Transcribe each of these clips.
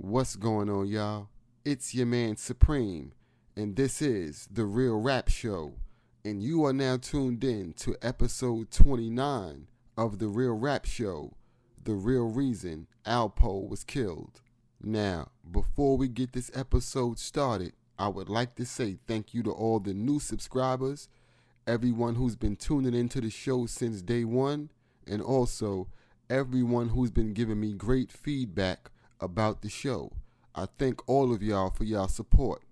What's going on, y'all? It's your man Sapreme, and this is The Real Rap Show, and you are now tuned in to episode 29 of The Real Rap Show, the real reason Alpo was killed. Now, before we get this episode started, I would like to say thank you to all the new subscribers, everyone who's been tuning into the show since day one, and also everyone who's been giving me great feedback about the show. I thank all of y'all for y'all support.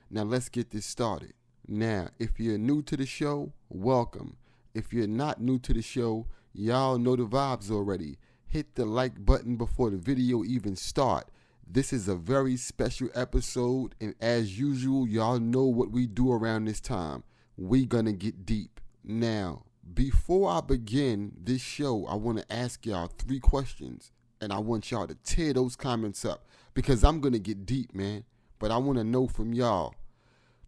Now let's get this started. Now, if you're new to the show, welcome. If you're not new to the show, y'all know the vibes already. Hit the like button before the video even start. This is a very special episode, and as usual, y'all know what we do around this time. We gonna get deep. Now, before I begin this show, I want to ask y'all 3 questions. And I want y'all to tear those comments up because I'm going to get deep, man. But I want to know from y'all.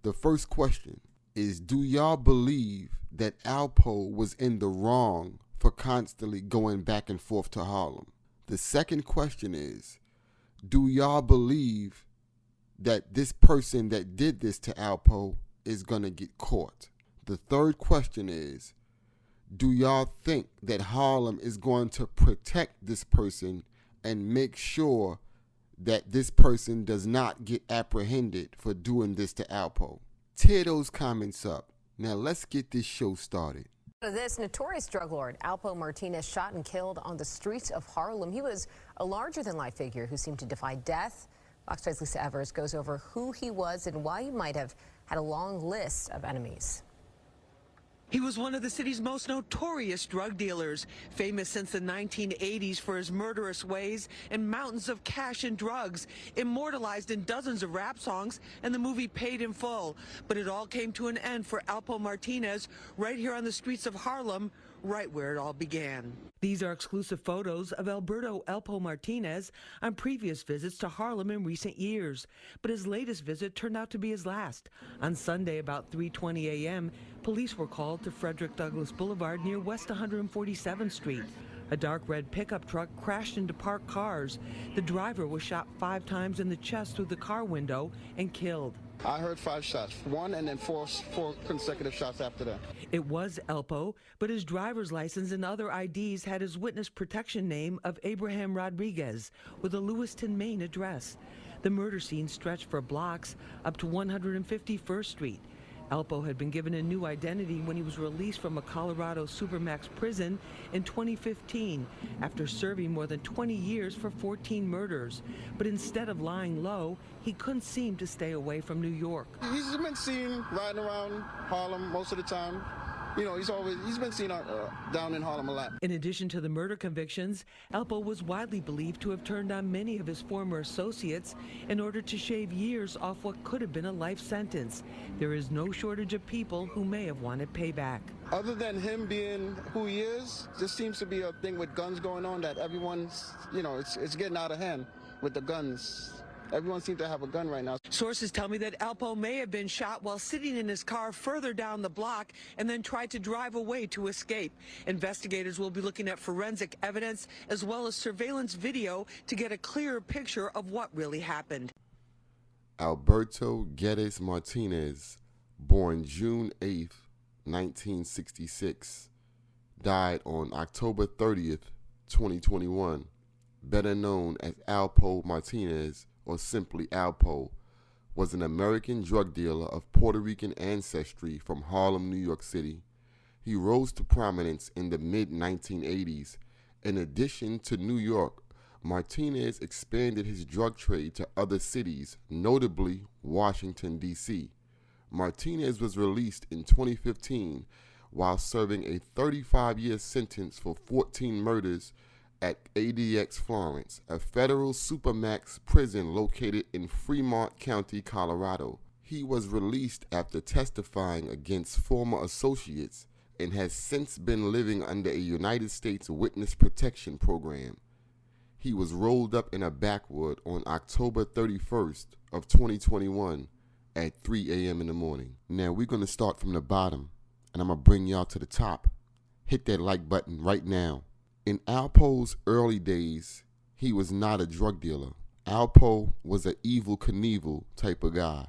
The first question is, do y'all believe that Alpo was in the wrong for constantly going back and forth to Harlem? The second question is, do y'all believe that this person that did this to Alpo is going to get caught? The third question is, do y'all think that Harlem is going to protect this person and make sure that this person does not get apprehended for doing this to Alpo? Tear those comments up. Now let's get this show started. This notorious drug lord, Alpo Martinez, shot and killed on the streets of Harlem. He was a larger-than-life figure who seemed to defy death. Fox 5's Lisa Evers goes over who he was and why he might have had a long list of enemies. He was one of the city's most notorious drug dealers, famous since the 1980s for his murderous ways and mountains of cash and drugs, immortalized in dozens of rap songs and the movie Paid in Full. But it all came to an end for Alpo Martinez right here on the streets of Harlem, right where it all began. These are exclusive photos of Alberto Alpo Martinez on previous visits to Harlem in recent years. But his latest visit turned out to be his last. On Sunday about 3:20 a.m., police were called to Frederick Douglass Boulevard near West 147th Street. A dark red pickup truck crashed into parked cars. The driver was shot 5 times in the chest through the car window and killed. I heard 5 shots, 1 and then four consecutive shots after that. It was Alpo, but his driver's license and other IDs had his witness protection name of Abraham Rodriguez with a Lewiston, Maine address. The murder scene stretched for blocks up to 151st Street. Alpo had been given a new identity when he was released from a Colorado Supermax prison in 2015 after serving more than 20 years for 14 murders. But instead of lying low, he couldn't seem to stay away from New York. He's been seen riding around Harlem most of the time. You know, he's been seen down in Harlem a lot. In addition to the murder convictions, Alpo was widely believed to have turned on many of his former associates in order to shave years off what could have been a life sentence. There is no shortage of people who may have wanted payback. Other than him being who he is, there seems to be a thing with guns going on that everyone's, you know, it's getting out of hand with the guns. Everyone seems to have a gun right now. Sources tell me that Alpo may have been shot while sitting in his car further down the block and then tried to drive away to escape. Investigators will be looking at forensic evidence as well as surveillance video to get a clearer picture of what really happened. Alberto Geddes Martinez, born June 8, 1966, died on October 30th, 2021, better known as Alpo Martinez, or simply Alpo, was an American drug dealer of Puerto Rican ancestry from Harlem, New York City. He rose to prominence in the mid-1980s. In addition to New York, Martinez expanded his drug trade to other cities, notably Washington, D.C. Martinez was released in 2015 while serving a 35-year sentence for 14 murders at ADX Florence, a federal supermax prison located in Fremont County, Colorado. He was released after testifying against former associates and has since been living under a United States Witness Protection Program. He was rolled up in a backwood on October 31st of 2021 at 3 a.m. in the morning. Now we're going to start from the bottom, and I'm going to bring y'all to the top. Hit that like button right now. In Alpo's early days, he was not a drug dealer. Alpo was an evil Knievel type of guy,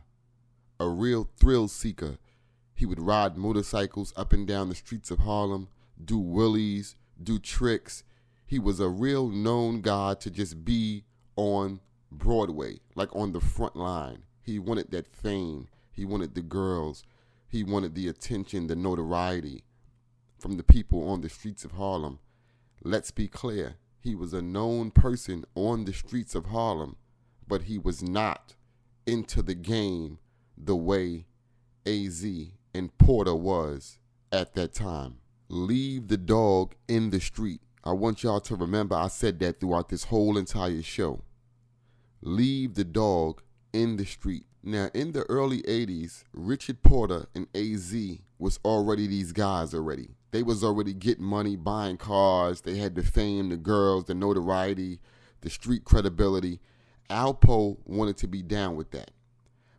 a real thrill seeker. He would ride motorcycles up and down the streets of Harlem, do wheelies, do tricks. He was a real known guy to just be on Broadway, like on the front line. He wanted that fame. He wanted the girls. He wanted the attention, the notoriety from the people on the streets of Harlem. Let's be clear. He was a known person on the streets of Harlem, but he was not into the game the way AZ and Porter was at that time. Leave the dog in the street. I want y'all to remember I said that throughout this whole entire show. Leave the dog in the street. Now, in the early 80s, Richard Porter and AZ was already these guys already. They was already getting money, buying cars. They had the fame, the girls, the notoriety, the street credibility. Alpo wanted to be down with that.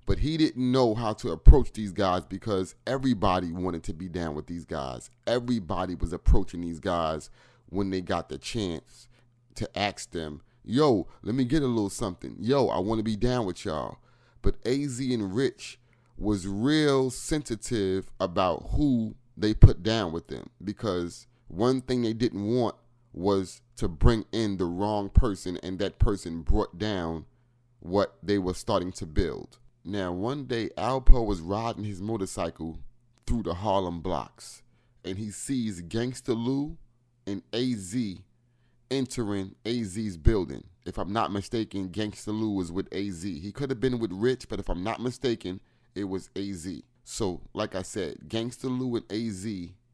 But he didn't know how to approach these guys because everybody wanted to be down with these guys. Everybody was approaching these guys when they got the chance to ask them, yo, let me get a little something. Yo, I want to be down with y'all. But AZ and Rich was real sensitive about who they put down with them, because one thing they didn't want was to bring in the wrong person, and that person brought down what they were starting to build. Now, one day, Alpo was riding his motorcycle through the Harlem blocks, and he sees Gangsta Lou and AZ entering AZ's building. If I'm not mistaken, Gangsta Lou was with AZ. He could have been with Rich, but if I'm not mistaken, it was AZ. So, like I said, Gangsta Lou and AZ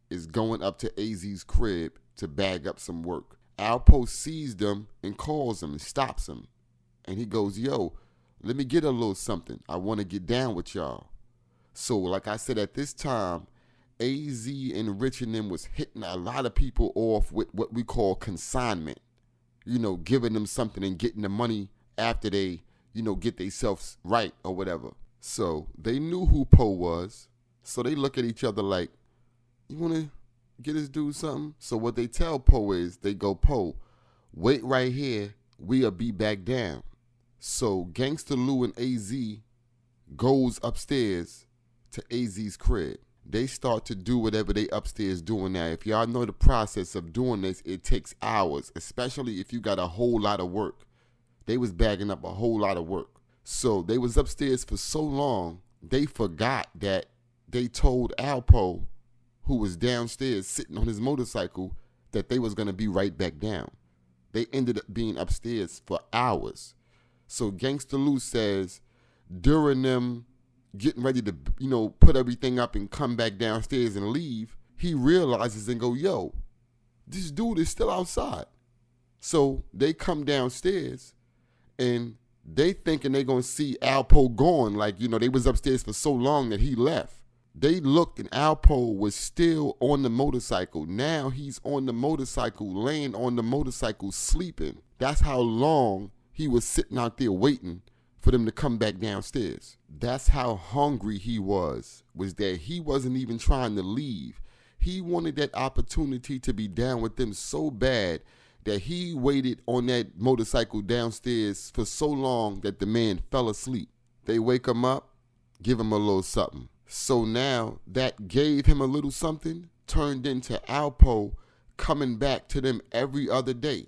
is going up to AZ's crib to bag up some work. Alpo sees them and calls him and stops him. And he goes, yo, let me get a little something. I want to get down with y'all. So, like I said, at this time, AZ and Rich and them was hitting a lot of people off with what we call consignment. You know, giving them something and getting the money after they, get themselves right or whatever. So they knew who Poe was. So they look at each other like, you want to get this dude something? So what they tell Poe is, they go, Poe, wait right here. We'll be back down. So Gangsta Lou and AZ goes upstairs to AZ's crib. They start to do whatever they upstairs doing now. If y'all know the process of doing this, it takes hours, especially if you got a whole lot of work. They was bagging up a whole lot of work. So they was upstairs for so long, they forgot that they told Alpo, who was downstairs sitting on his motorcycle, that they was going to be right back down. They ended up being upstairs for hours. So Gangsta Lou says, during them getting ready to, put everything up and come back downstairs and leave, he realizes and go, yo, this dude is still outside. So they come downstairs and they thinking they gonna see Alpo gone. Like, they was upstairs for so long that he left. They looked and Alpo was still on the motorcycle. Now he's on the motorcycle, laying on the motorcycle, sleeping. That's how long he was sitting out there waiting for them to come back downstairs. That's how hungry he was that he wasn't even trying to leave. He wanted that opportunity to be down with them so bad that he waited on that motorcycle downstairs for so long that the man fell asleep. They wake him up, give him a little something. So now that gave him a little something turned into Alpo coming back to them every other day,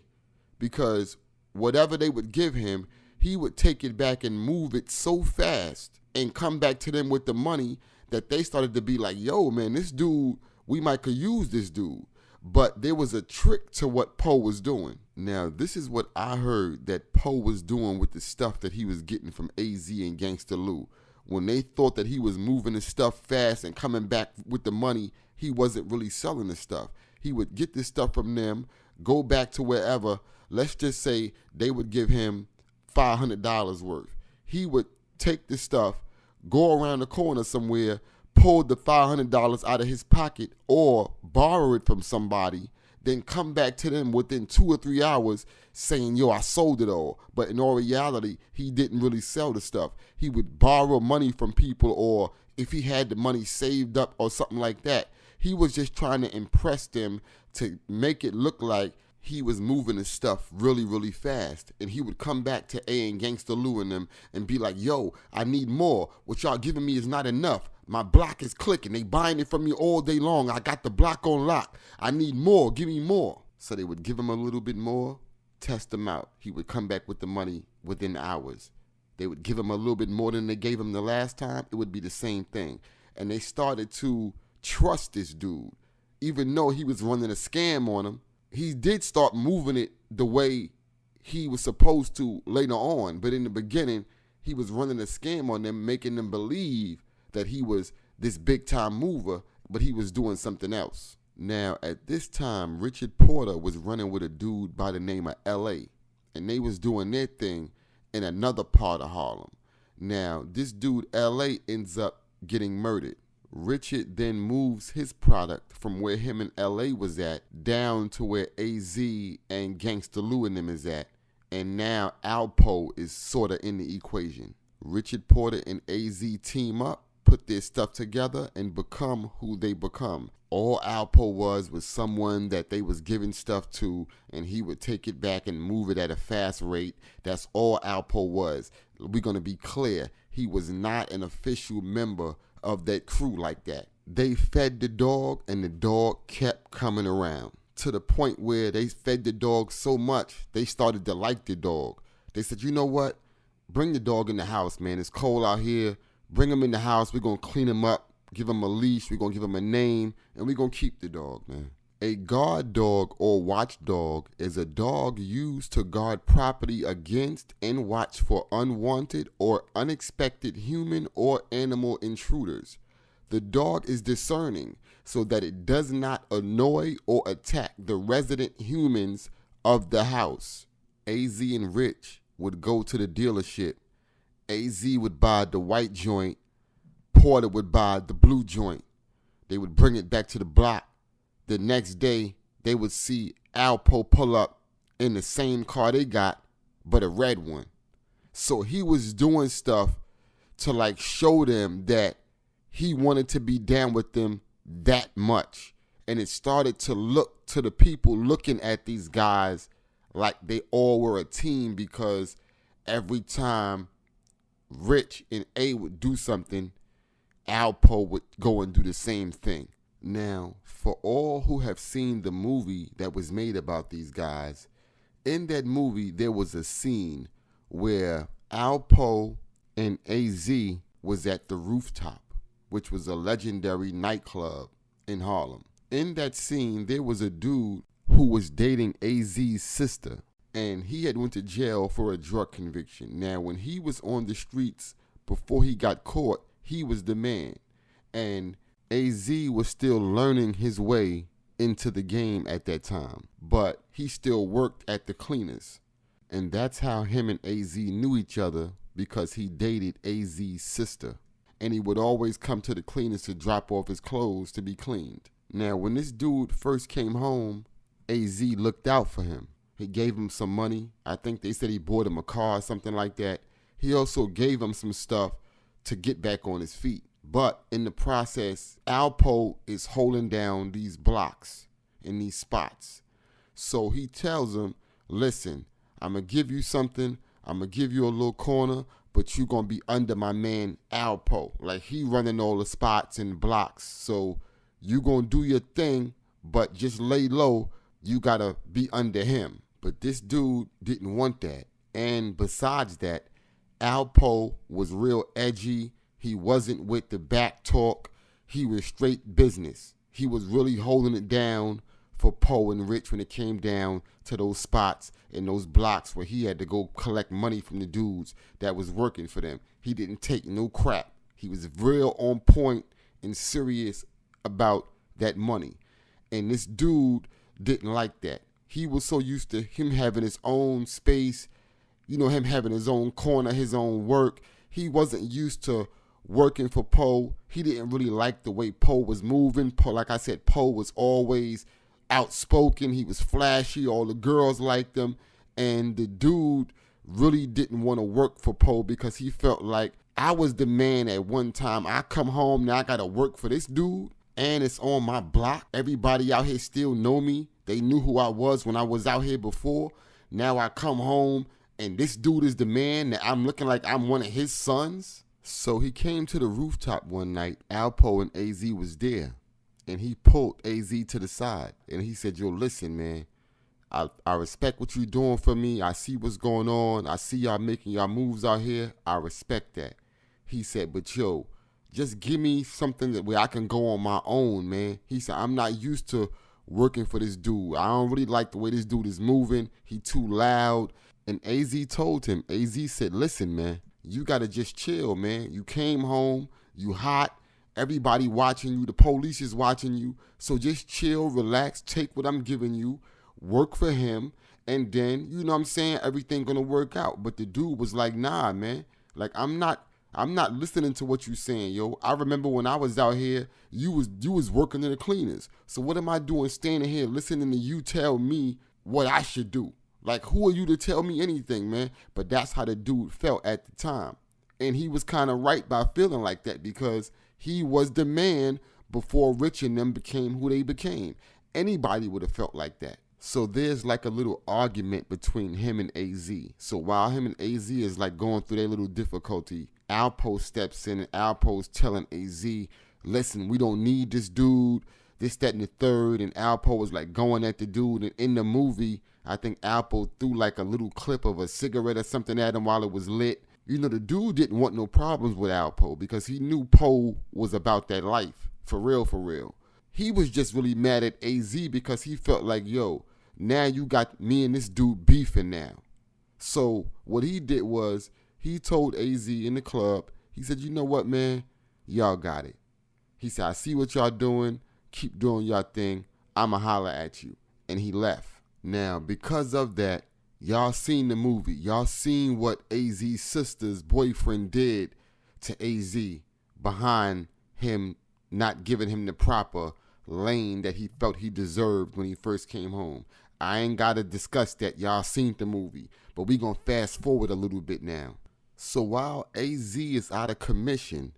because whatever they would give him, he would take it back and move it so fast and come back to them with the money that they started to be like, yo, man, this dude, we might could use this dude. But there was a trick to what Poe was doing. Now, this is what I heard that Poe was doing with the stuff that he was getting from AZ and Gangsta Lou. When they thought that he was moving his stuff fast and coming back with the money, he wasn't really selling the stuff. He would get this stuff from them, go back to wherever. Let's just say they would give him $500 worth. He would take the stuff, go around the corner somewhere, pull the $500 out of his pocket or borrow it from somebody, then come back to them within 2 or 3 hours saying, yo, I sold it all. But in all reality, he didn't really sell the stuff. He would borrow money from people, or if he had the money saved up or something like that, he was just trying to impress them to make it look like he was moving his stuff really, really fast. And he would come back to A and Gangsta Lou and them and be like, yo, I need more. What y'all giving me is not enough. My block is clicking. They buying it from me all day long. I got the block on lock. I need more. Give me more. So they would give him a little bit more, test him out. He would come back with the money within hours. They would give him a little bit more than they gave him the last time. It would be the same thing. And they started to trust this dude. Even though he was running a scam on him, he did start moving it the way he was supposed to later on. But in the beginning, he was running a scam on them, making them believe that he was this big time mover, but he was doing something else. Now, at this time, Richard Porter was running with a dude by the name of LA, and they was doing their thing in another part of Harlem. Now, this dude LA ends up getting murdered. Richard then moves his product from where him and LA was at down to where AZ and Gangsta Lou and them is at. And now Alpo is sort of in the equation. Richard Porter and AZ team up, put their stuff together, and become who they become. All Alpo was someone that they was giving stuff to, and he would take it back and move it at a fast rate. That's all Alpo was. We're going to be clear. He was not an official member of that crew like that. They fed the dog, and the dog kept coming around to the point where they fed the dog so much they started to like the dog. They said, you know what? Bring the dog in the house, man. It's cold out here. Bring him in the house. We're going to clean him up, give him a leash. We're going to give him a name, and we're going to keep the dog, man. A guard dog or watchdog is a dog used to guard property against and watch for unwanted or unexpected human or animal intruders. The dog is discerning so that it does not annoy or attack the resident humans of the house. AZ and Rich would go to the dealership. AZ would buy the white joint. Porter would buy the blue joint. They would bring it back to the block. The next day, they would see Alpo pull up in the same car they got, but a red one. So he was doing stuff to like show them that he wanted to be down with them that much. And it started to look to the people looking at these guys like they all were a team, because every time Rich and A would do something, Alpo would go and do the same thing. Now, for all who have seen the movie that was made about these guys, in that movie there was a scene where Alpo and AZ was at the Rooftop, which was a legendary nightclub in Harlem. In that scene, there was a dude who was dating AZ's sister, and he had went to jail for a drug conviction. Now, when he was on the streets before he got caught, he was the man. And AZ was still learning his way into the game at that time, but he still worked at the cleaners. And that's how him and AZ knew each other, because he dated AZ's sister. And he would always come to the cleaners to drop off his clothes to be cleaned. Now, when this dude first came home, AZ looked out for him. He gave him some money. I think they said he bought him a car or something like that. He also gave him some stuff to get back on his feet. But in the process, Alpo is holding down these blocks in these spots. So he tells him, listen, I'm going to give you something. I'm going to give you a little corner, but you're going to be under my man Alpo. Like, he running all the spots and blocks. So you going to do your thing, but just lay low. You got to be under him. But this dude didn't want that. And besides that, Alpo was real edgy. He wasn't with the back talk. He was straight business. He was really holding it down for Poe and Rich when it came down to those spots and those blocks where he had to go collect money from the dudes that was working for them. He didn't take no crap. He was real on point and serious about that money. And this dude didn't like that. He was so used to him having his own space, you know, him having his own corner, his own work. He wasn't used to working for Poe. He didn't really like the way Poe was moving. Poe, like I said, Poe was always outspoken. He was flashy. All the girls liked him. And the dude really didn't want to work for Poe because he felt like, I was the man at one time. I come home, now I got to work for this dude. and it's on my block. Everybody out here still know me. They knew who I was when I was out here before. Now I come home and this dude is the man that I'm looking like I'm one of his sons. So he came to the rooftop one night. Alpo and AZ was there. And he pulled AZ to the side. And he said, yo, listen, man. I respect what you're doing for me. I see what's going on. I see y'all making y'all moves out here. I respect that. He said, but yo, just give me something that where I can go on my own, man. He said, I'm not used to working for this dude. I don't really like the way this dude is moving. He too loud. And AZ told him, AZ said, listen, man, you got to just chill, man. You came home, you hot. Everybody watching you. The police is watching you. So just chill, relax, take what I'm giving you. Work for him, and then, you know what I'm saying, everything gonna work out. But the dude was like, nah, man. Like, I'm not listening to what you saying, yo. I remember when I was out here, you was working in the cleaners. So what am I doing standing here listening to you tell me what I should do? Like, who are you to tell me anything, man? But that's how the dude felt at the time. And he was kind of right by feeling like that because he was the man before Rich and them became who they became. Anybody would have felt like that. So there's like a little argument between him and AZ. So while him and AZ is like going through their little difficulty, Alpo steps in and Alpo's telling AZ, listen, we don't need this dude, this, that, and the third. And Alpo was like going at the dude. And in the movie, I think Alpo threw like a little clip of a cigarette or something at him while it was lit. You know, the dude didn't want no problems with Alpo because he knew Poe was about that life. For real, for real. He was just really mad at AZ because he felt like, yo, now you got me and this dude beefing now. So what he did was he told AZ in the club, he said, you know what, man? Y'all got it. He said, I see what y'all doing. Keep doing y'all thing. I'ma holler at you. And he left. Now, because of that, y'all seen the movie. Y'all seen what AZ's sister's boyfriend did to AZ behind him not giving him the proper lane that he felt he deserved when he first came home. I ain't got to discuss that. Y'all seen the movie. But we going to fast forward a little bit now. So while AZ is out of commission,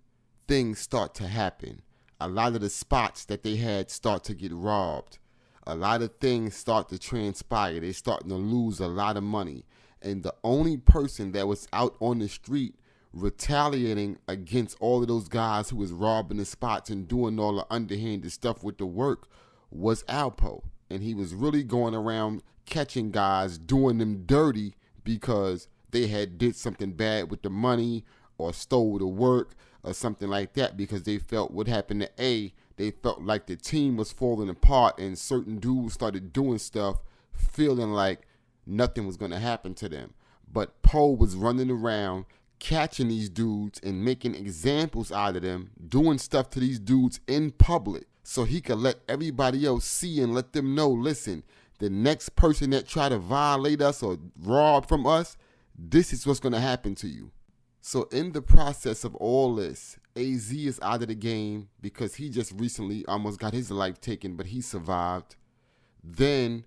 things start to happen. A lot of the spots that they had start to get robbed. A lot of things start to transpire. They're starting to lose a lot of money. And the only person that was out on the street retaliating against all of those guys who was robbing the spots and doing all the underhanded stuff with the work was Alpo. And he was really going around catching guys, doing them dirty because they had did something bad with the money or stole the work or something like that, because they felt what happened to A, they felt like the team was falling apart and certain dudes started doing stuff feeling like nothing was going to happen to them. But Poe was running around catching these dudes and making examples out of them, doing stuff to these dudes in public so he could let everybody else see and let them know, listen, the next person that try to violate us or rob from us, this is what's going to happen to you. So in the process of all this, AZ is out of the game because he just recently almost got his life taken, but he survived. Then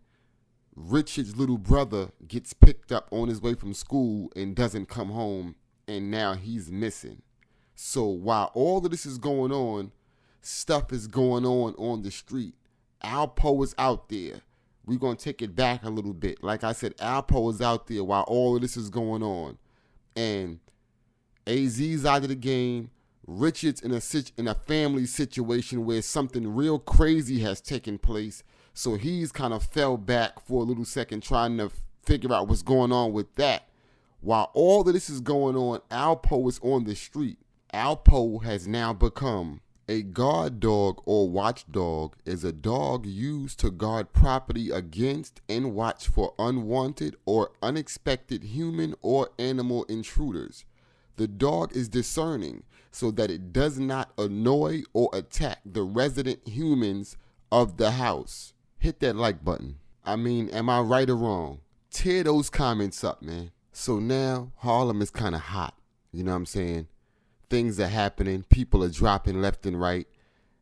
Richard's little brother gets picked up on his way from school and doesn't come home, and now he's missing. So while all of this is going on, stuff is going on the street. Alpo is out there. We're going to take it back a little bit. Like I said, Alpo is out there while all of this is going on. And AZ's out of the game. Richard's in a family situation where something real crazy has taken place. So he's kind of fell back for a little second trying to figure out what's going on with that. While all of this is going on, Alpo is on the street. Alpo has now become a guard dog or watchdog, is a dog used to guard property against and watch for unwanted or unexpected human or animal intruders. The dog is discerning so that it does not annoy or attack the resident humans of the house. Hit that like button. I mean, am I right or wrong? Tear those comments up, man. So now Harlem is kind of hot. You know what I'm saying? Things are happening. People are dropping left and right.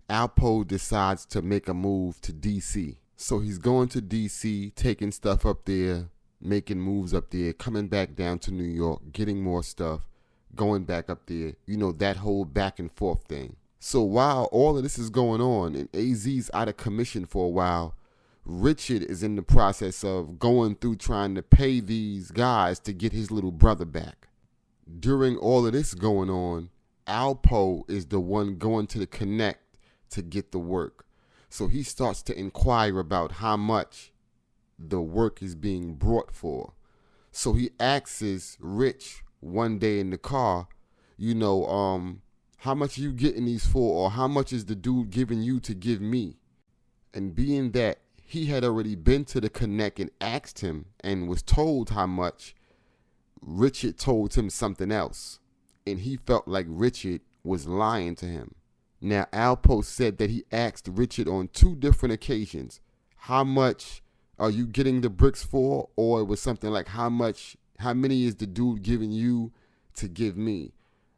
Alpo decides to make a move to D.C. So he's going to D.C., taking stuff up there, making moves up there, coming back down to New York, getting more stuff, going back up there. You know, that whole back and forth thing. So while all of this is going on and AZ's out of commission for a while, Richard is in the process of going through trying to pay these guys to get his little brother back. During all of this going on, Alpo is the one going to the Connect to get the work. So he starts to inquire about how much the work is being brought for. So he asks Rich one day in the car, how much are you getting these for, or how much is the dude giving you to give me? And being that he had already been to the Connect and asked him and was told how much, Richard told him something else. And he felt like Richard was lying to him. Now, Alpo said that he asked Richard on 2 different occasions, how much are you getting the bricks for? Or it was something like, how many is the dude giving you to give me?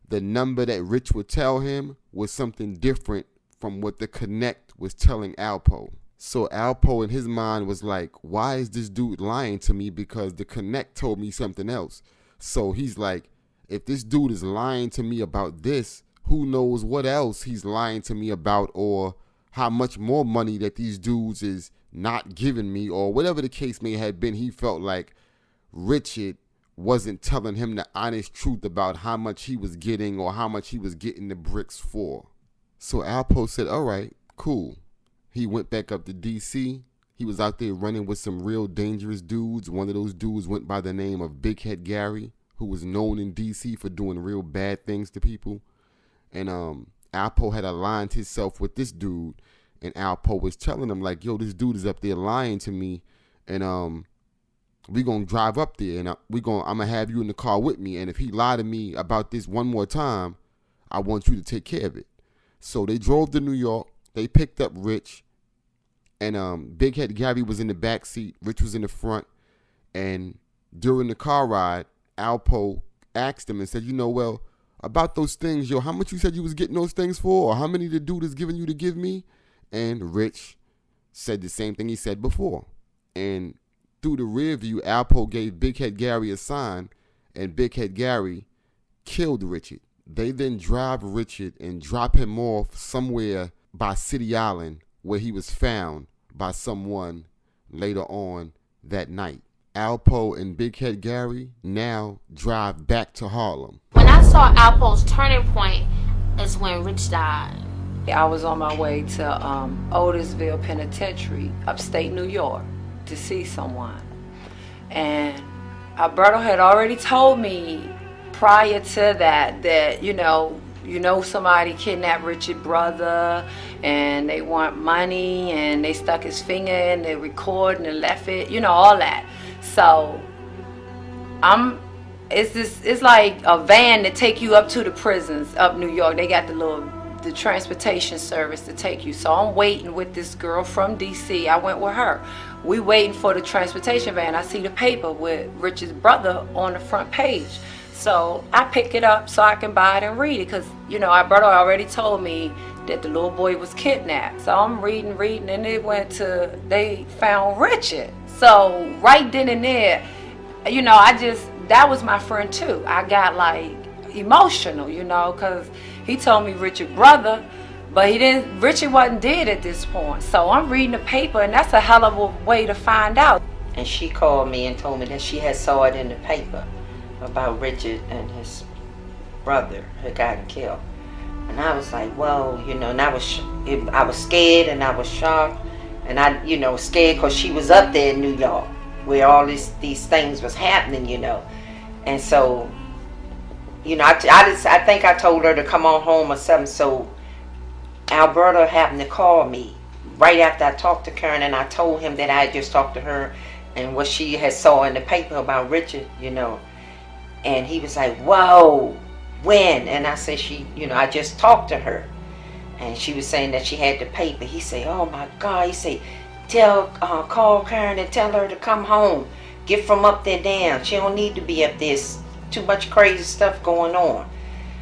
The number that Rich would tell him was something different from what the Connect was telling Alpo. So Alpo in his mind was like, why is this dude lying to me? Because the Connect told me something else. So he's like, if this dude is lying to me about this, who knows what else he's lying to me about, or how much more money that these dudes is not giving me, or whatever the case may have been. He felt like Richard wasn't telling him the honest truth about how much he was getting or how much he was getting the bricks for. So Alpo said, all right, cool. He went back up to DC. He was out there running with some real dangerous dudes. One of those dudes went by the name of Big Head Gary, who was known in DC for doing real bad things to people. And Alpo had aligned himself with this dude, and Alpo was telling him like, yo, this dude is up there lying to me, and we gonna drive up there, and I'm gonna have you in the car with me, and if he lied to me about this one more time, I want you to take care of it. So they drove to New York. They picked up Rich, and Big Head Gary was in the back seat. Rich was in the front, and during the car ride, Alpo asked him and said, well, about those things, how much you said you was getting those things for, or how many the dude is giving you to give me? And Rich said the same thing he said before. And through the rear view, Alpo gave Big Head Gary a sign, and Big Head Gary killed Richard. They then drive Richard and drop him off somewhere by City Island, where he was found by someone later on that night. Alpo and Big Head Gary now drive back to Harlem. When I saw Alpo's turning point is when Rich died. I was on my way to Otisville Penitentiary, upstate New York, to see someone. And Alberto had already told me prior to that somebody kidnapped Richard's brother and they want money and they stuck his finger in the recording and left it, all that. So it's like a van to take you up to the prisons up New York. They got the transportation service to take you. So I'm waiting with this girl from DC. I went with her. We waiting for the transportation van. I see the paper with Richard's brother on the front page. So I pick it up so I can buy it and read it, because Alberto already told me that the little boy was kidnapped. So I'm reading, and they found Richard. So right then and there, that was my friend too. I got like emotional, because he told me Richard's brother, but Richard wasn't dead at this point. So I'm reading the paper, and that's a hell of a way to find out. And she called me and told me that she had saw it in the paper about Richard and his brother had gotten killed. And I was like, whoa, and I was scared and I was shocked. And I, scared because she was up there in New York where all these things was happening, And so, I think I told her to come on home or something. So Alberto happened to call me right after I talked to Karen, and I told him that I had just talked to her and what she had saw in the paper about Richard, And he was like, whoa, when? And I said, I just talked to her. And she was saying that she had the paper. He said, oh my God. He said, call Karen and tell her to come home. Get from up there down. She don't need to be up there. It's too much crazy stuff going on.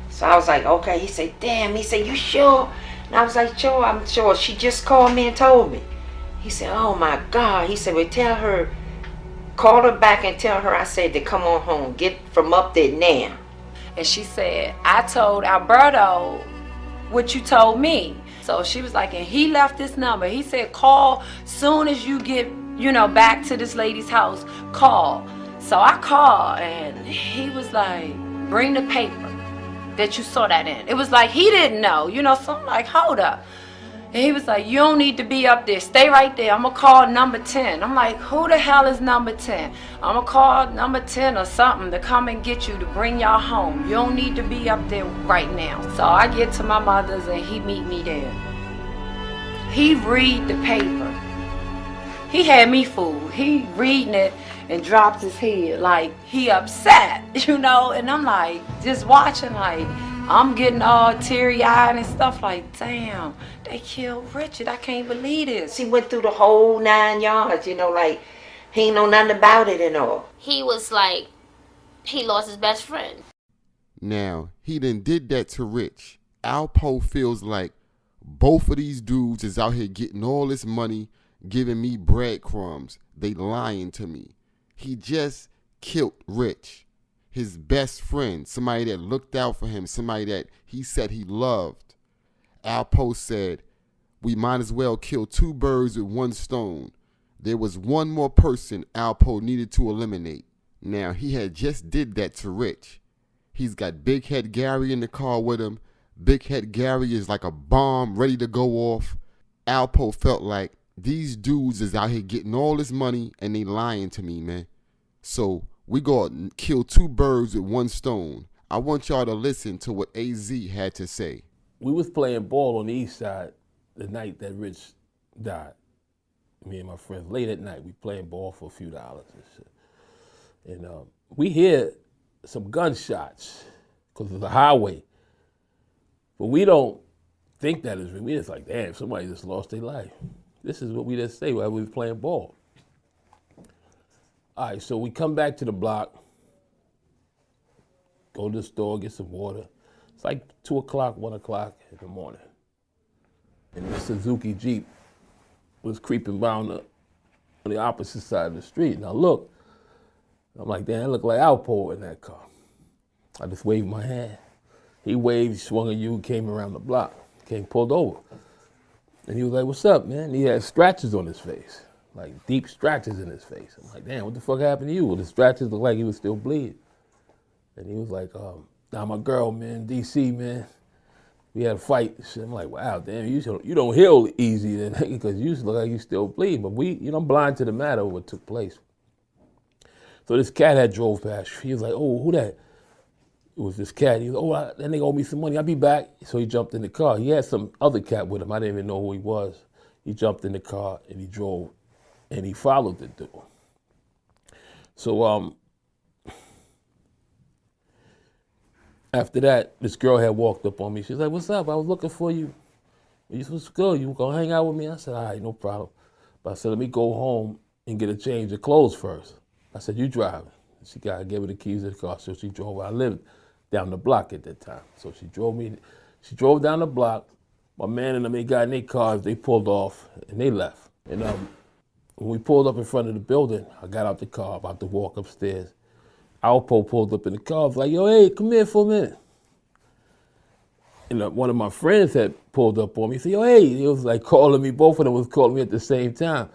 So I was like, okay. He said, damn. He said, you sure? And I was like, sure, I'm sure. She just called me and told me. He said, oh my God. He said, well, tell her, call her back and tell her I said to come on home. Get from up there now. And she said, I told Alberto what you told me. So she was like, and he left this number. He said, call soon as you get, back to this lady's house, call. So I called, and he was like, bring the paper that you saw that in. It was like he didn't know, so I'm like, hold up. And he was like, you don't need to be up there. Stay right there. I'm going to call number 10. I'm like, who the hell is number 10? I'm going to call number 10 or something to come and get you to bring y'all home. You don't need to be up there right now. So I get to my mother's and he meet me there. He read the paper. He had me fooled. He reading it and dropped his head like he upset, and I'm like, just watching like, I'm getting all teary-eyed and stuff like, damn, they killed Richard. I can't believe this. He went through the whole 9 yards, like he ain't know nothing about it and all. He was like, he lost his best friend. Now, he done did that to Rich. Alpo feels like both of these dudes is out here getting all this money, giving me breadcrumbs. They lying to me. He just killed Rich, his best friend, somebody that looked out for him, somebody that he said he loved. Alpo said, we might as well kill 2 birds with 1 stone. There was one more person Alpo needed to eliminate. Now, he had just did that to Rich. He's got Big Head Gary in the car with him. Big Head Gary is like a bomb ready to go off. Alpo felt like these dudes is out here getting all this money and they lying to me, man. So we go and kill 2 birds with 1 stone. I want y'all to listen to what AZ had to say. We was playing ball on the east side the night that Rich died. Me and my friends, late at night, we playing ball for a few dollars and shit. And we hear some gunshots because of the highway. But we don't think that is real. We just like, damn, somebody just lost their life. This is what we just say while we was playing ball. All right, so we come back to the block, go to the store, get some water. It's like 2 o'clock, 1 o'clock in the morning. And the Suzuki Jeep was creeping down on the opposite side of the street. And I look, I'm like, damn, that look like Alpo in that car. I just waved my hand. He waved, swung a U, came around the block, pulled over. And he was like, what's up, man? And he had scratches on his face, like deep scratches in his face. I'm like, damn, what the fuck happened to you? Well, the scratches looked like he was still bleeding. And he was like, nah, my girl, man, DC, man, we had a fight. I'm like, wow, damn, you don't heal easy then, because you look like you still bleeding. But we, I'm blind to the matter of what took place. So this cat had drove past. He was like, oh, who that? It was this cat. He was, oh, that nigga owe me some money. I'll be back. So he jumped in the car. He had some other cat with him. I didn't even know who he was. He jumped in the car and he drove and he followed the dude. So after that, this girl had walked up on me. She's like, what's up? I was looking for you. You supposed to go. You gonna hang out with me? I said, all right, no problem. But I said, let me go home and get a change of clothes first. I said, you driving. She gave her the keys of the car, so she drove. I lived down the block at that time. So she drove down the block. My man and them, they got in their cars, they pulled off, and they left. And when we pulled up in front of the building, I got out the car, about to walk upstairs. Alpo pulled up in the car, was like, yo, hey, come here for a minute. And one of my friends had pulled up on me, he said, yo, hey, he was like calling me, both of them was calling me at the same time.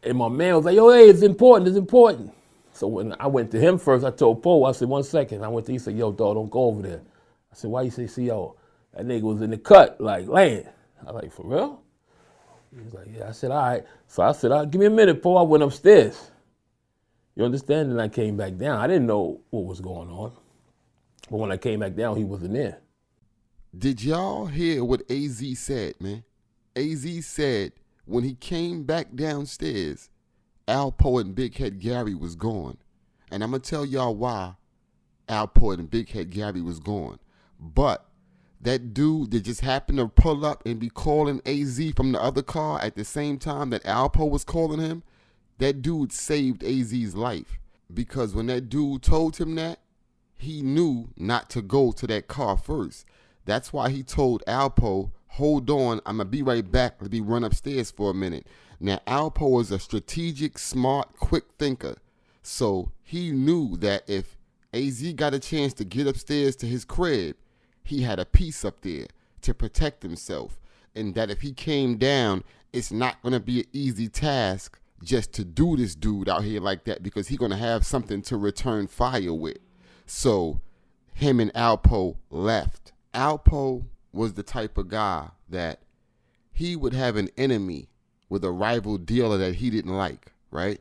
And my man was like, yo, hey, it's important. So when I went to him first, I told Poe, I said, 1 second. He said, yo, dog, don't go over there. I said, why you say, see, yo, that nigga was in the cut, like, laying. I was like, for real? He was like, yeah. I said, all right. So I said, all right, give me a minute, Poe. I went upstairs. You understand? And I came back down. I didn't know what was going on. But when I came back down, he wasn't there. Did y'all hear what AZ said, man? AZ said when he came back downstairs, Alpo and Big Head Gary was gone. And I'm going to tell y'all why Alpo and Big Head Gary was gone. But that dude that just happened to pull up and be calling AZ from the other car at the same time that Alpo was calling him, that dude saved AZ's life. Because when that dude told him that, he knew not to go to that car first. That's why he told Alpo, hold on, I'm going to be right back. Let me run upstairs for a minute. Now, Alpo is a strategic, smart, quick thinker. So he knew that if AZ got a chance to get upstairs to his crib, he had a piece up there to protect himself, and that if he came down, it's not going to be an easy task just to do this dude out here like that, because he's going to have something to return fire with. So him and Alpo left. Alpo was the type of guy that he would have an enemy with a rival dealer that he didn't like, right?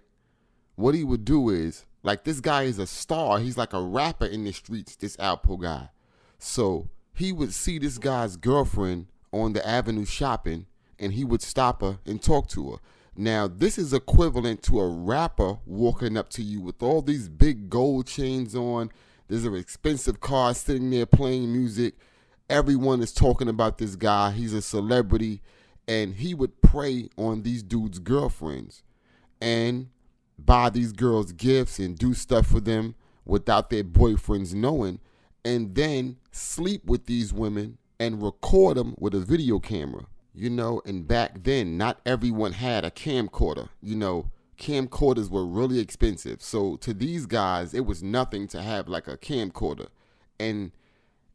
What he would do is, like, this guy is a star. He's like a rapper in the streets, this Alpo guy. So he would see this guy's girlfriend on the avenue shopping, and he would stop her and talk to her. Now, this is equivalent to a rapper walking up to you with all these big gold chains on. There's an expensive car sitting there playing music. Everyone is talking about this guy. He's a celebrity. And he would prey on these dudes' girlfriends and buy these girls gifts and do stuff for them without their boyfriends knowing, and then sleep with these women and record them with a video camera. You know, and back then, not everyone had a camcorder. You know, camcorders were really expensive. So to these guys, it was nothing to have like a camcorder. And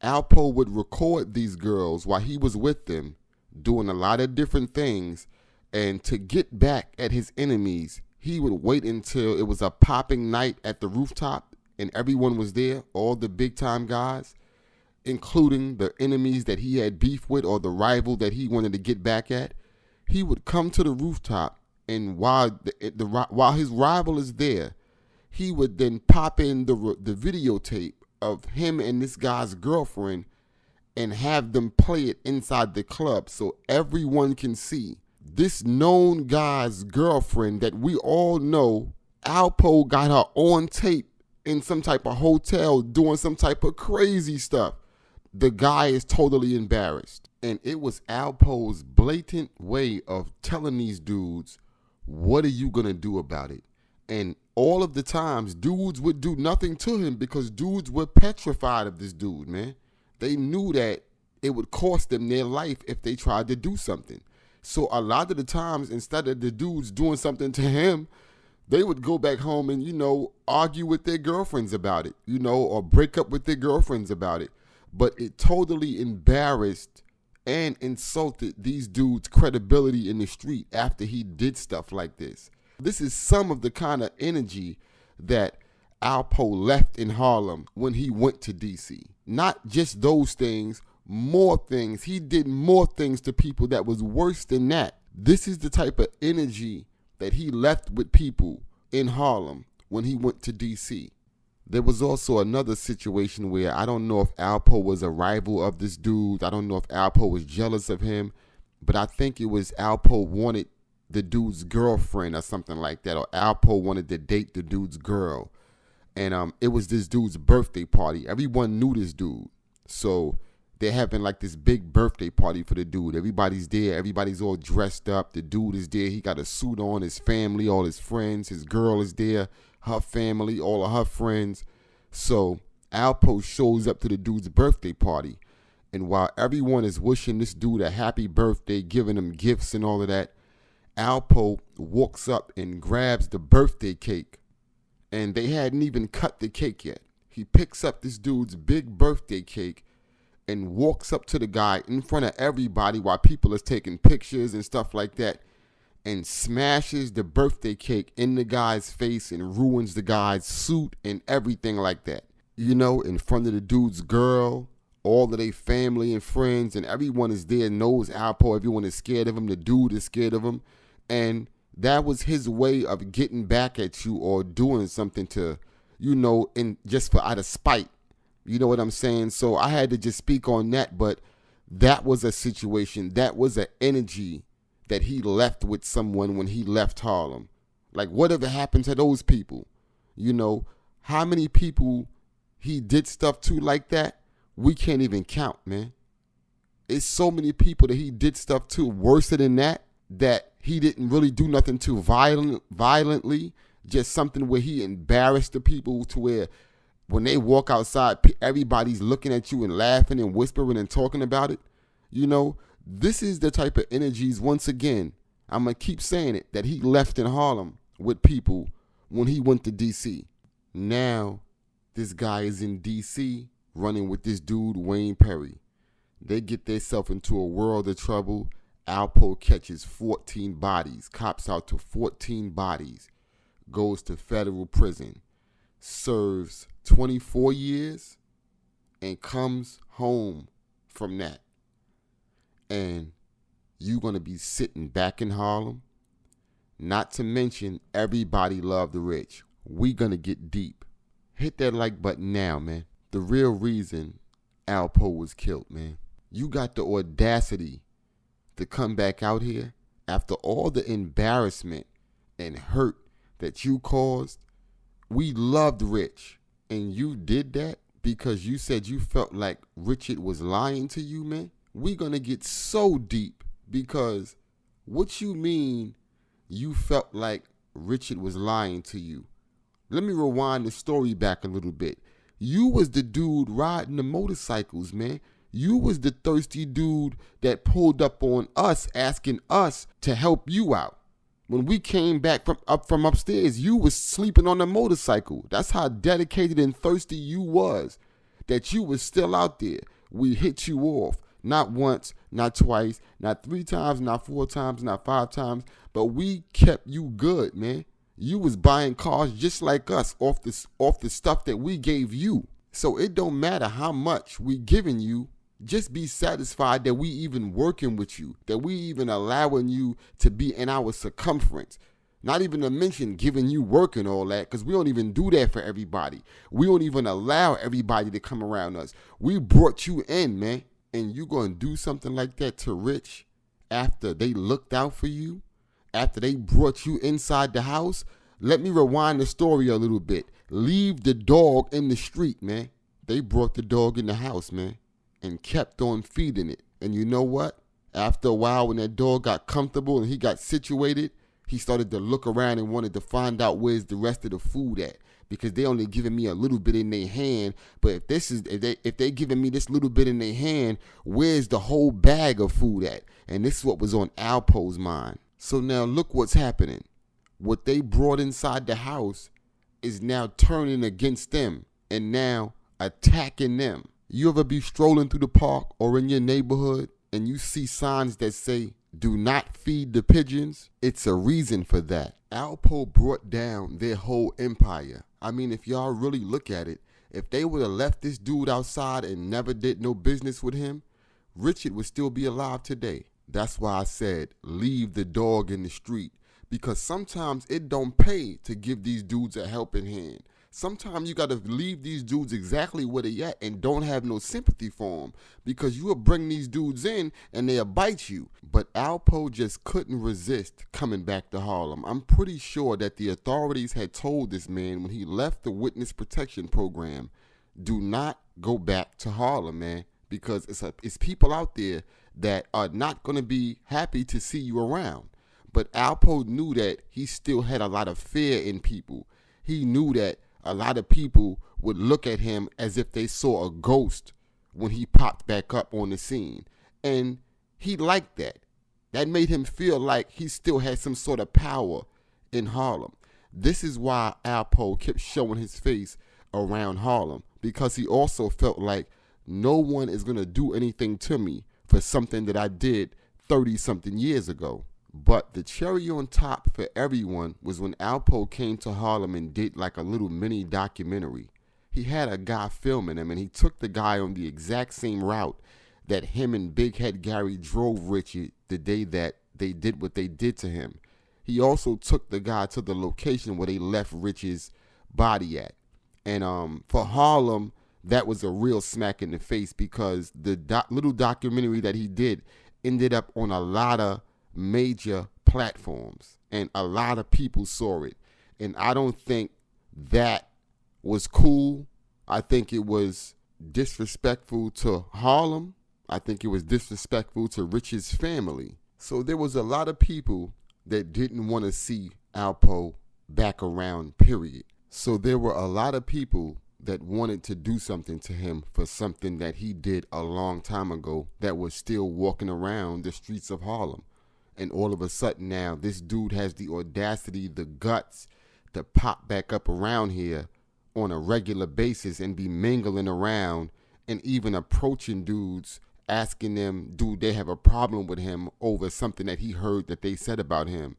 Alpo would record these girls while he was with them, doing a lot of different things. And to get back at his enemies, he would wait until it was a popping night at the rooftop and everyone was there, all the big time guys, including the enemies that he had beef with or the rival that he wanted to get back at. He would come to the rooftop, and while his rival is there, he would then pop in the videotape of him and this guy's girlfriend and have them play it inside the club so everyone can see. This known guy's girlfriend that we all know, Alpo got her on tape in some type of hotel doing some type of crazy stuff. The guy is totally embarrassed. And it was Alpo's blatant way of telling these dudes, what are you going to do about it? And all of the times, dudes would do nothing to him because dudes were petrified of this dude, man. They knew that it would cost them their life if they tried to do something. So a lot of the times, instead of the dudes doing something to him, they would go back home and, you know, argue with their girlfriends about it, you know, or break up with their girlfriends about it. But it totally embarrassed and insulted these dudes' credibility in the street after he did stuff like this. This is some of the kind of energy that Alpo left in Harlem when he went to DC. Not just those things, more things. He did more things to people that was worse than that. This is the type of energy that he left with people in Harlem when he went to DC. There was also another situation where I don't know if Alpo was a rival of this dude. I don't know if Alpo was jealous of him, but I think it was Alpo wanted the dude's girlfriend or something like that, or Alpo wanted to date the dude's girl. And it was this dude's birthday party. Everyone knew this dude. So they're having like this big birthday party for the dude. Everybody's there. Everybody's all dressed up. The dude is there. He got a suit on, his family, all his friends. His girl is there, her family, all of her friends. So Alpo shows up to the dude's birthday party. And while everyone is wishing this dude a happy birthday, giving him gifts and all of that, Alpo walks up and grabs the birthday cake. And they hadn't even cut the cake yet. He picks up this dude's big birthday cake and walks up to the guy in front of everybody while people is taking pictures and stuff like that, and smashes the birthday cake in the guy's face and ruins the guy's suit and everything like that. You know, in front of the dude's girl, all of their family and friends, and everyone is there, knows Alpo. Everyone is scared of him. The dude is scared of him. And that was his way of getting back at you or doing something to, you know, in just for out of spite. You know what I'm saying? So I had to just speak on that, but that was a situation, that was an energy that he left with someone when he left Harlem. Like, whatever happened to those people? You know, how many people he did stuff to like that? We can't even count, man. It's so many people that he did stuff to worse than that he didn't really do nothing to violently, just something where he embarrassed the people to where when they walk outside, everybody's looking at you and laughing and whispering and talking about it. You know, this is the type of energies, once again, I'm going to keep saying it, that he left in Harlem with people when he went to DC. Now, this guy is in DC running with this dude, Wayne Perry. They get themselves into a world of trouble. Alpo catches 14 bodies, cops out to 14 bodies, goes to federal prison, serves 24 years, and comes home from that. And you're going to be sitting back in Harlem. Not to mention, everybody love the rich. We going to get deep. Hit that like button now, man. The real reason Alpo was killed, man. You got the audacity to come back out here after all the embarrassment and hurt that you caused. We loved Rich, and you did that because you said you felt like Richard was lying to you, man. We're going to get so deep because what you mean you felt like Richard was lying to you? Let me rewind the story back a little bit. You was the dude riding the motorcycles, man. You was the thirsty dude that pulled up on us asking us to help you out. When we came back from upstairs, you was sleeping on the motorcycle. That's how dedicated and thirsty you was, that you was still out there. We hit you off. Not once, not twice, not 3 times, not 4 times, not 5 times, but we kept you good, man. You was buying cars just like us off the stuff that we gave you. So it don't matter how much we giving you. Just be satisfied that we even working with you, that we even allowing you to be in our circumference. Not even to mention giving you work and all that, because we don't even do that for everybody. We don't even allow everybody to come around us. We brought you in, man. And you going to do something like that to Rich after they looked out for you, after they brought you inside the house? Let me rewind the story a little bit. Leave the dog in the street, man. They brought the dog in the house, man, and kept on feeding it. And you know what? After a while, when that dog got comfortable and he got situated, he started to look around and wanted to find out where's the rest of the food at. Because they only giving me a little bit in their hand, but if they giving me this little bit in their hand, where's the whole bag of food at? And this is what was on Alpo's mind. So now look what's happening. What they brought inside the house is now turning against them and now attacking them. You ever be strolling through the park or in your neighborhood and you see signs that say, "Do not feed the pigeons"? It's a reason for that. Alpo brought down their whole empire. I mean, if y'all really look at it, if they would have left this dude outside and never did no business with him, Richard would still be alive today. That's why I said, leave the dog in the street. Because sometimes it don't pay to give these dudes a helping hand. Sometimes you got to leave these dudes exactly where they at and don't have no sympathy for them, because you will bring these dudes in and they'll bite you. But Alpo just couldn't resist coming back to Harlem. I'm pretty sure that the authorities had told this man when he left the witness protection program, do not go back to Harlem, man, because it's people out there that are not going to be happy to see you around. But Alpo knew that he still had a lot of fear in people. He knew that a lot of people would look at him as if they saw a ghost when he popped back up on the scene. And he liked that. That made him feel like he still had some sort of power in Harlem. This is why Alpo kept showing his face around Harlem, because he also felt like no one is going to do anything to me for something that I did 30-something years ago. But the cherry on top for everyone was when Alpo came to Harlem and did like a little mini documentary. He had a guy filming him, and he took the guy on the exact same route that him and Big Head Gary drove Richard the day that they did what they did to him. He also took the guy to the location where they left Rich's body at. And for Harlem, that was a real smack in the face, because the little documentary that he did ended up on a lot of major platforms and a lot of people saw it. And I don't think that was cool. I think it was disrespectful to Harlem. I think it was disrespectful to Rich's family. So there was a lot of people that didn't want to see Alpo back around, period. So there were a lot of people that wanted to do something to him for something that he did a long time ago that was still walking around the streets of Harlem. And all of a sudden now, this dude has the audacity, the guts to pop back up around here on a regular basis and be mingling around and even approaching dudes asking them, do they have a problem with him over something that he heard that they said about him.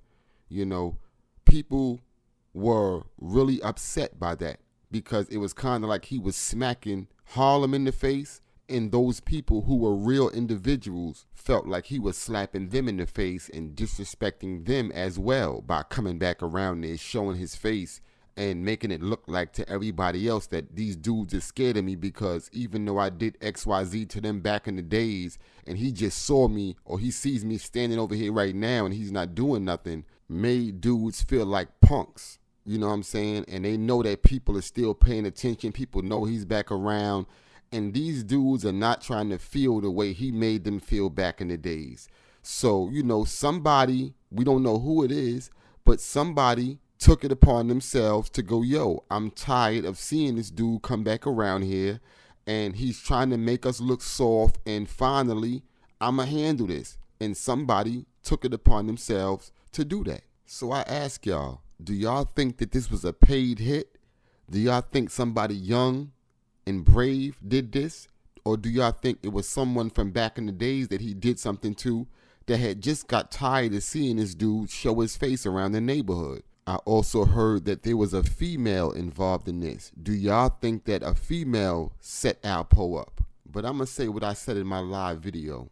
You know, people were really upset by that because it was kind of like he was smacking Harlem in the face, and those people who were real individuals felt like he was slapping them in the face and disrespecting them as well by coming back around there, showing his face and making it look like to everybody else that these dudes are scared of me because even though I did XYZ to them back in the days and he just saw me or he sees me standing over here right now and he's not doing nothing, made dudes feel like punks. You know what I'm saying? And they know that people are still paying attention. People know he's back around. And these dudes are not trying to feel the way he made them feel back in the days. So, you know, somebody, we don't know who it is, but somebody took it upon themselves to go, yo, I'm tired of seeing this dude come back around here and he's trying to make us look soft, and finally, I'ma handle this. And somebody took it upon themselves to do that. So I ask y'all, do y'all think that this was a paid hit? Do y'all think somebody young and brave did this? Or do y'all think it was someone from back in the days that he did something to that had just got tired of seeing this dude show his face around the neighborhood? I also heard that there was a female involved in this. Do y'all think that a female set Alpo up? But I'm going to say what I said in my live video.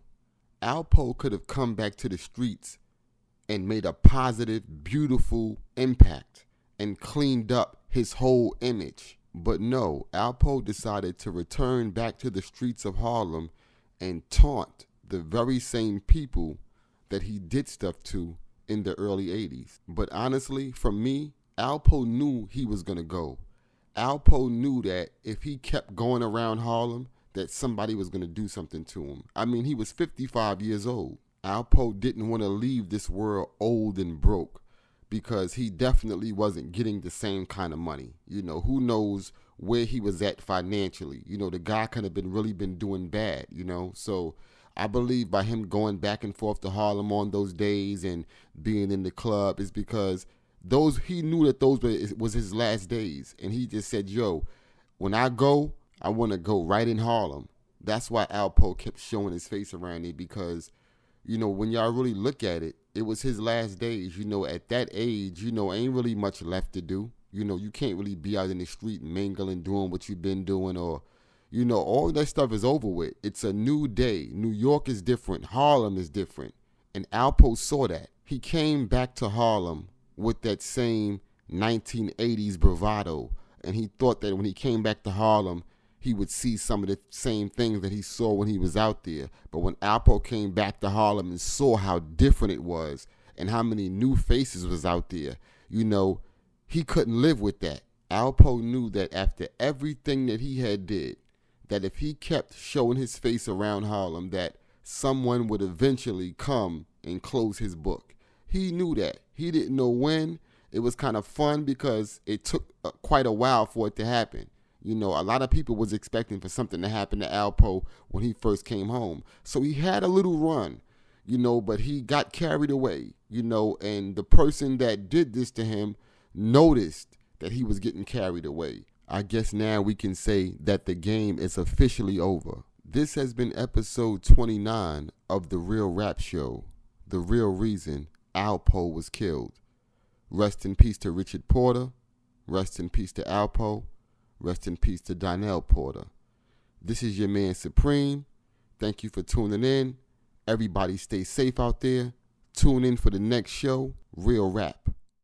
Alpo could have come back to the streets and made a positive, beautiful impact and cleaned up his whole image. But no, Alpo decided to return back to the streets of Harlem and taunt the very same people that he did stuff to in the early 80s. But honestly, for me, Alpo knew he was going to go. Alpo knew that if he kept going around Harlem, that somebody was going to do something to him. I mean, he was 55 years old. Alpo didn't want to leave this world old and broke because he definitely wasn't getting the same kind of money. You know, who knows where he was at financially. You know, the guy could have really been doing bad, you know. So I believe by him going back and forth to Harlem on those days and being in the club is because he knew that those was his last days. And he just said, yo, when I go, I want to go right in Harlem. That's why Alpo kept showing his face around it because, you know, when y'all really look at it, it was his last days. You know, at that age, you know, ain't really much left to do. You know, you can't really be out in the street mingling, doing what you've been doing, or, you know, all that stuff is over with. It's a new day. New York is different. Harlem is different. And Alpo saw that. He came back to Harlem with that same 1980s bravado. And he thought that when he came back to Harlem, he would see some of the same things that he saw when he was out there. But when Alpo came back to Harlem and saw how different it was and how many new faces was out there, you know, he couldn't live with that. Alpo knew that after everything that he had did, that if he kept showing his face around Harlem, that someone would eventually come and close his book. He knew that. He didn't know when. It was kind of fun because it took quite a while for it to happen. You know, a lot of people was expecting for something to happen to Alpo when he first came home. So he had a little run, you know, but he got carried away, you know, and the person that did this to him noticed that he was getting carried away. I guess now we can say that the game is officially over. This has been episode 29 of The Real Rap Show, the real reason Alpo was killed. Rest in peace to Richard Porter. Rest in peace to Alpo. Rest in peace to Donnell Porter. This is your man Sapreme. Thank you for tuning in. Everybody stay safe out there. Tune in for the next show, Real Rap.